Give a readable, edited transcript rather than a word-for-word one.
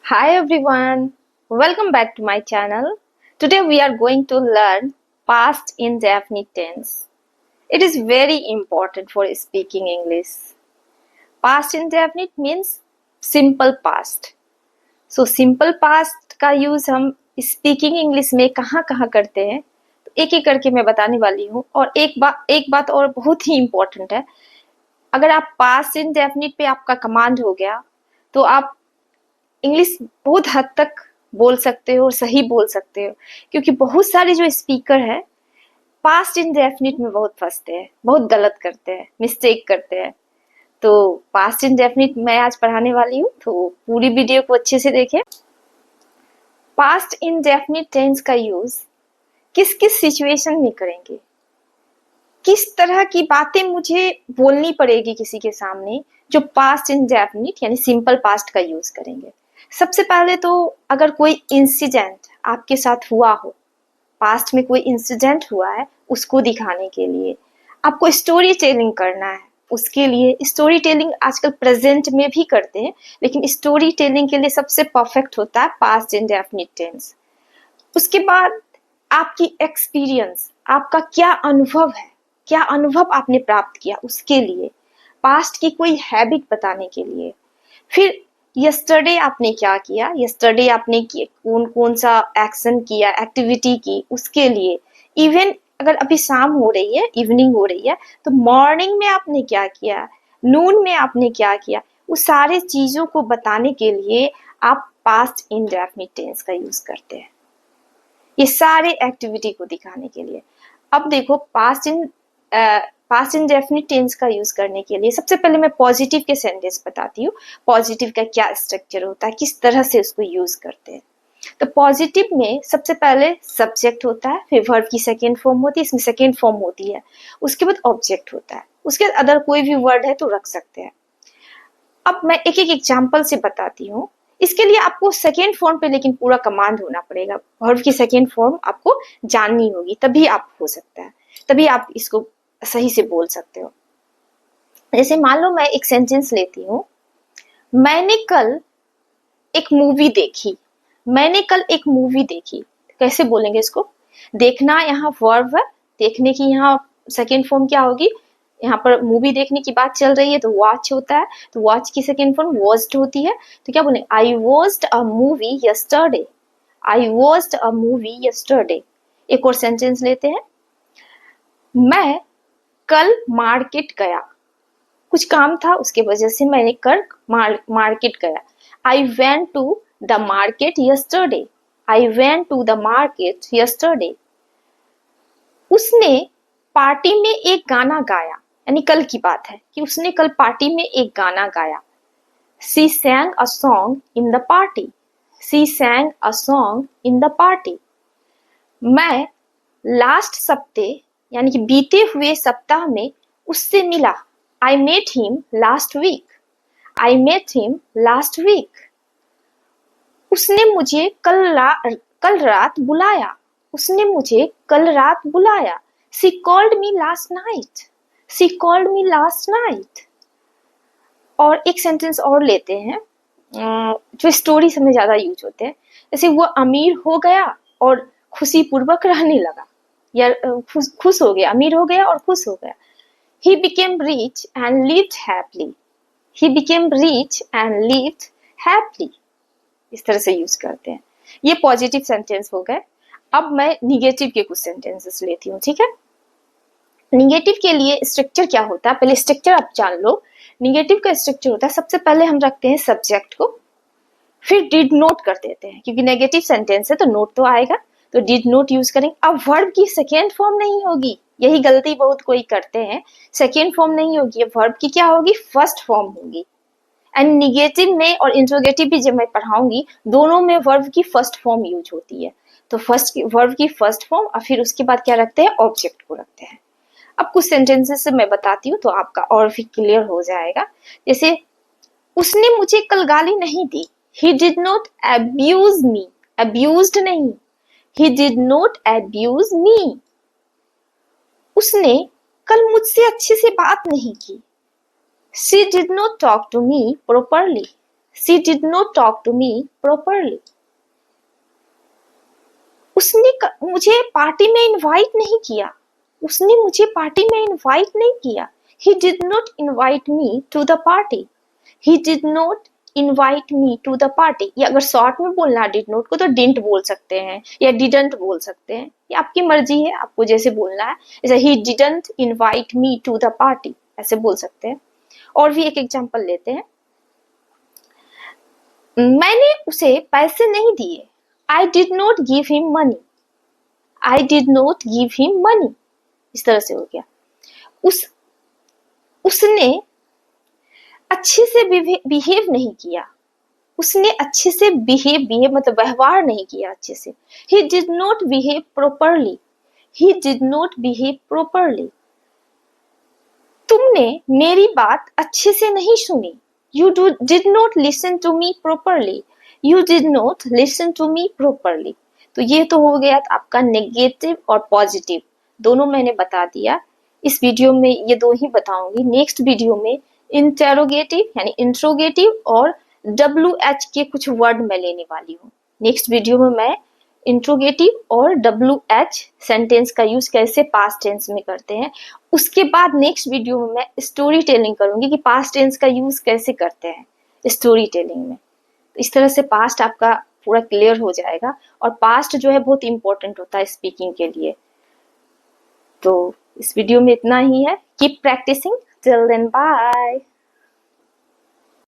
Hi everyone, welcome back to my channel. Today we are going to learn past indefinite tense. It is very important for speaking English. Past indefinite means simple past. So simple past का use हम speaking English में कहाँ कहाँ करते हैं तो एक एक करके मैं बताने वाली हूँ। और एक बात और बहुत ही इम्पोर्टेंट है। अगर आप पास्ट इंडेफिनिट पे आपका कमांड हो गया तो आप इंग्लिश बहुत हद तक बोल सकते हो और सही बोल सकते हो, क्योंकि बहुत सारे जो स्पीकर है पास्ट इंडेफिनिट में बहुत फंसते हैं, बहुत गलत करते हैं, मिस्टेक करते हैं। तो पास्ट इंडेफिनिट मैं आज पढ़ाने वाली हूँ, तो पूरी वीडियो को अच्छे से देखें। पास्ट इंडेफिनिट टेंस का यूज किस किस सिचुएशन में करेंगे, किस तरह की बातें मुझे बोलनी पड़ेगी किसी के सामने जो पास्ट इंडेफिनिट यानी सिंपल पास्ट का यूज करेंगे। सबसे पहले तो अगर कोई इंसिडेंट आपके साथ हुआ हो, पास्ट में कोई इंसिडेंट हुआ है, उसको दिखाने के लिए आपको स्टोरी टेलिंग करना है। उसके लिए स्टोरी टेलिंग आजकल प्रेजेंट में भी करते हैं, लेकिन स्टोरी टेलिंग के लिए सबसे परफेक्ट होता है पास्ट इंडेफिनिट टेंस। उसके बाद आपकी एक्सपीरियंस, आपका क्या अनुभव है, क्या अनुभव आपने प्राप्त किया, उसके लिए पास्ट की कोई हैबिट बताने के लिए। फिर यस्टरडे आपने क्या किया, यस्टरडे आपने कौन कौन सा एक्शन किया, एक्टिविटी की, उसके लिए। इवन अगर अभी शाम हो रही है, इवनिंग हो रही है, तो मॉर्निंग में आपने क्या किया, नून में आपने क्या किया, उस सारे चीजों को बताने के लिए आप पास्ट इंडेफिनिट टेंस का यूज करते हैं, ये सारे एक्टिविटी को दिखाने के लिए। अब देखो पास्ट इंडेफिनिट टेंस का यूज करने के लिए सबसे पहले मैं पॉजिटिव के सेंटेंस बताती हूँ। पॉजिटिव का क्या स्ट्रक्चर होता है, किस तरह से उसको यूज करते हैं। तो पॉजिटिव में सबसे पहले सब्जेक्ट होता है, फिर वर्ब की सेकेंड फॉर्म होती है, इसमें सेकेंड फॉर्म होती है, उसके बाद ऑब्जेक्ट होता है, उसके बाद अदर कोई भी वर्ड है तो रख सकते हैं। अब मैं एक एक एग्जाम्पल से बताती हूँ। इसके लिए आपको सेकेंड फॉर्म पे लेकिन पूरा कमांड होना पड़ेगा, वर्ब की सेकेंड फॉर्म आपको जाननी होगी, तभी आप हो सकता है, तभी आप इसको सही से बोल सकते हो। जैसे मान लो मैं एक सेंटेंस लेती हूँ, मैंने कल एक मूवी देखी। मैंने कल एक मूवी देखी, कैसे बोलेंगे इसको? देखना यहाँ वर्ब है, देखने की यहाँ सेकेंड फॉर्म क्या होगी? यहाँ पर मूवी देखने की बात चल रही है तो वॉच होता है, तो वॉच की सेकेंड फॉर्म वॉच्ड होती है। तो क्या बोले? I watched a movie yesterday. I watched a movie yesterday. एक और सेंटेंस लेते हैं, मैं कल मार्केट गया, कुछ काम था उसके वजह से मैंने कल मार्केट गया। I went to the market yesterday. I went to the market yesterday. उसने पार्टी में एक गाना गाया, यानी कल की बात है कि उसने कल पार्टी में एक गाना गाया। She sang a song in the party. She sang a song in the party. मैं लास्ट सप्ते यानी कि बीते हुए सप्ताह में उससे मिला। I met him last week. I met him last week. उसने मुझे कल रात बुलाया। उसने मुझे कल रात बुलाया। She called me last night. She called me last night. और एक सेंटेंस और लेते हैं जो स्टोरी में ज्यादा यूज होते हैं। जैसे वो अमीर हो गया और खुशी पूर्वक रहने लगा, या खुश हो गया, अमीर हो गया और खुश हो गया। He became rich and lived happily. He became rich and lived happily. इस तरह से यूज करते हैं। ये पॉजिटिव सेंटेंस हो गए। अब मैं निगेटिव के कुछ सेंटेंसेस लेती हूँ, ठीक है? निगेटिव के लिए स्ट्रक्चर क्या होता है, पहले स्ट्रक्चर आप जान लो। निगेटिव का स्ट्रक्चर होता है, सबसे पहले हम रखते हैं सब्जेक्ट को, फिर डिड नोट कर देते हैं, क्योंकि नेगेटिव सेंटेंस है तो नोट तो आएगा, तो डिड नोट यूज करेंगे। अब वर्ब की सेकेंड फॉर्म नहीं होगी, यही गलती बहुत कोई करते हैं। सेकेंड फॉर्म नहीं होगी, वर्ब की क्या होगी? फर्स्ट फॉर्म होगी। एंड निगेटिव में और इंट्रोगेटिव भी जब मैं पढ़ाऊंगी, दोनों में वर्ब की फर्स्ट फॉर्म यूज होती है। तो फर्स्ट वर्ब की फर्स्ट फॉर्म और फिर उसके बाद क्या रखते हैं? ऑब्जेक्ट को रखते हैं। अब कुछ सेंटेंसेस से मैं बताती हूँ तो आपका और भी क्लियर हो जाएगा। जैसे उसने मुझे कल गाली नहीं दी। He did not abuse me. Abused नहीं, He did not abuse me. उसने कल मुझसे अच्छे से बात नहीं की। She did not talk to me properly. She did not talk to me properly. उसने मुझे पार्टी में इनवाइट नहीं किया। उसने मुझे पार्टी में इनवाइट नहीं किया। He did not invite me to the party. He did not invite me to the party. ये अगर शॉर्ट में बोलना है did not को तो didn't बोल सकते हैं या didn't बोल सकते हैं, ये आपकी मर्जी है, आपको जैसे बोलना है। जैसे he didn't invite me to the party, ऐसे बोल सकते हैं। और भी एक एग्जांपल लेते हैं। मैंने उसे पैसे नहीं दिए। I did not give him money. I did not give him money. इस तरह से हो गया। उसने अच्छे से बिहेव नहीं किया। उसने अच्छे से बिहेव मतलब व्यवहार नहीं किया अच्छे से। He did not behave properly. He did not behave properly. तुमने मेरी बात अच्छे से नहीं सुनी। You did not listen to me properly. You did not listen to me properly. तो ये तो हो गया आपका नेगेटिव और पॉजिटिव, दोनों मैंने बता दिया। इस वीडियो में ये दो ही बताऊंगी। नेक्स्ट वीडियो में इंटेरोगेटिव यानी इंट्रोगेटिव और WH के कुछ वर्ड मैं लेने वाली हूँ। नेक्स्ट वीडियो में मैं इंट्रोगेटिव और WH सेंटेंस का यूज कैसे पास्ट टेंस में करते हैं, उसके बाद नेक्स्ट वीडियो में मैं स्टोरी टेलिंग करूंगी कि पास्ट टेंस का यूज कैसे करते हैं स्टोरी टेलिंग में। इस तरह से पास्ट आपका पूरा क्लियर हो जाएगा। और पास्ट जो है बहुत इंपॉर्टेंट होता है स्पीकिंग के लिए। तो इस वीडियो में इतना ही है। Keep practising. Till then bye.